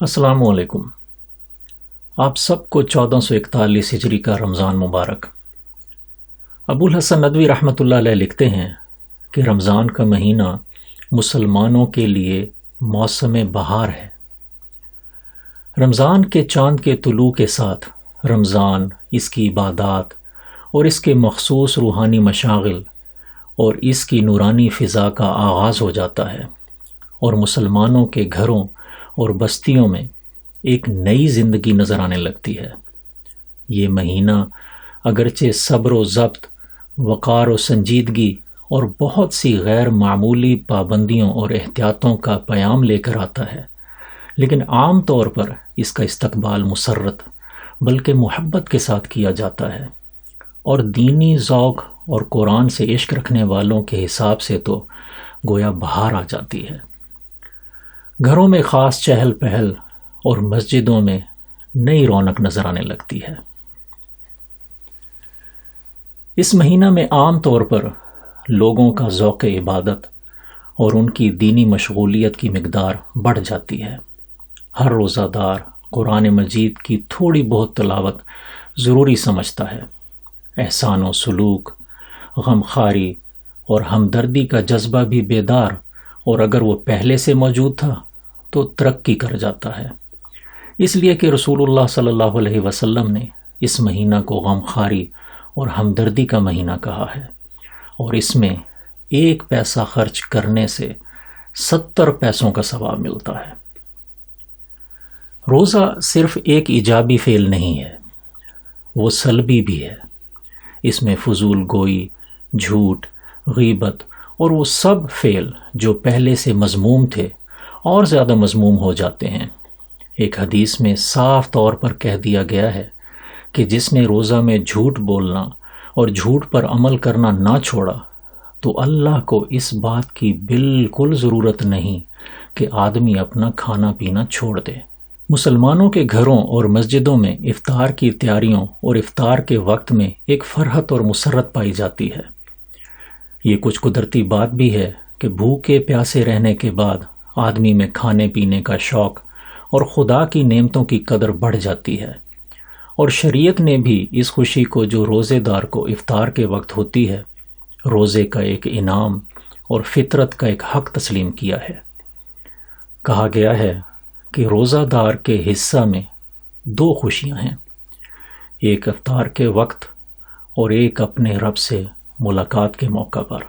السلام علیکم۔ آپ سب کو 1441 ہجری کا رمضان مبارک۔ ابو الحسن ندوی رحمۃ اللہ علیہ لکھتے ہیں کہ رمضان کا مہینہ مسلمانوں کے لیے موسم بہار ہے۔ رمضان کے چاند کے طلوع کے ساتھ رمضان، اس کی عبادات اور اس کے مخصوص روحانی مشاغل اور اس کی نورانی فضا کا آغاز ہو جاتا ہے، اور مسلمانوں کے گھروں اور بستیوں میں ایک نئی زندگی نظر آنے لگتی ہے۔ یہ مہینہ اگرچہ صبر و ضبط، وقار و سنجیدگی اور بہت سی غیر معمولی پابندیوں اور احتیاطوں کا پیام لے کر آتا ہے، لیکن عام طور پر اس کا استقبال مسرت بلکہ محبت کے ساتھ کیا جاتا ہے، اور دینی ذوق اور قرآن سے عشق رکھنے والوں کے حساب سے تو گویا بہار آ جاتی ہے۔ گھروں میں خاص چہل پہل اور مسجدوں میں نئی رونق نظر آنے لگتی ہے۔ اس مہینہ میں عام طور پر لوگوں کا ذوق عبادت اور ان کی دینی مشغولیت کی مقدار بڑھ جاتی ہے۔ ہر روزہ دار قرآن مجید کی تھوڑی بہت تلاوت ضروری سمجھتا ہے۔ احسان و سلوک، غمخواری اور ہمدردی کا جذبہ بھی بیدار، اور اگر وہ پہلے سے موجود تھا تو ترقی کر جاتا ہے، اس لیے کہ رسول اللہ صلی اللہ علیہ وسلم نے اس مہینہ کو غمخواری اور ہمدردی کا مہینہ کہا ہے، اور اس میں 1 پیسہ خرچ کرنے سے 70 پیسوں کا ثواب ملتا ہے۔ روزہ صرف ایک ایجابی فعل نہیں ہے، وہ سلبی بھی ہے۔ اس میں فضول گوئی، جھوٹ، غیبت اور وہ سب فعل جو پہلے سے مذموم تھے اور زیادہ مذموم ہو جاتے ہیں۔ ایک حدیث میں صاف طور پر کہہ دیا گیا ہے کہ جس نے روزہ میں جھوٹ بولنا اور جھوٹ پر عمل کرنا نہ چھوڑا تو اللہ کو اس بات کی بالکل ضرورت نہیں کہ آدمی اپنا کھانا پینا چھوڑ دے۔ مسلمانوں کے گھروں اور مسجدوں میں افطار کی تیاریوں اور افطار کے وقت میں ایک فرحت اور مسرت پائی جاتی ہے۔ یہ کچھ قدرتی بات بھی ہے کہ بھوکے پیاسے رہنے کے بعد آدمی میں کھانے پینے کا شوق اور خدا کی نعمتوں کی قدر بڑھ جاتی ہے، اور شریعت نے بھی اس خوشی کو جو روزے دار کو افطار کے وقت ہوتی ہے، روزے کا ایک انعام اور فطرت کا ایک حق تسلیم کیا ہے۔ کہا گیا ہے کہ روزہ دار کے حصہ میں 2 خوشیاں ہیں، ایک افطار کے وقت اور ایک اپنے رب سے ملاقات کے موقع پر،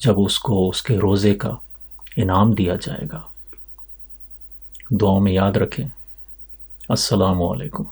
جب اس کو اس کے روزے کا انعام دیا جائے گا۔ دعاؤں میں یاد رکھیں۔ السلام علیکم۔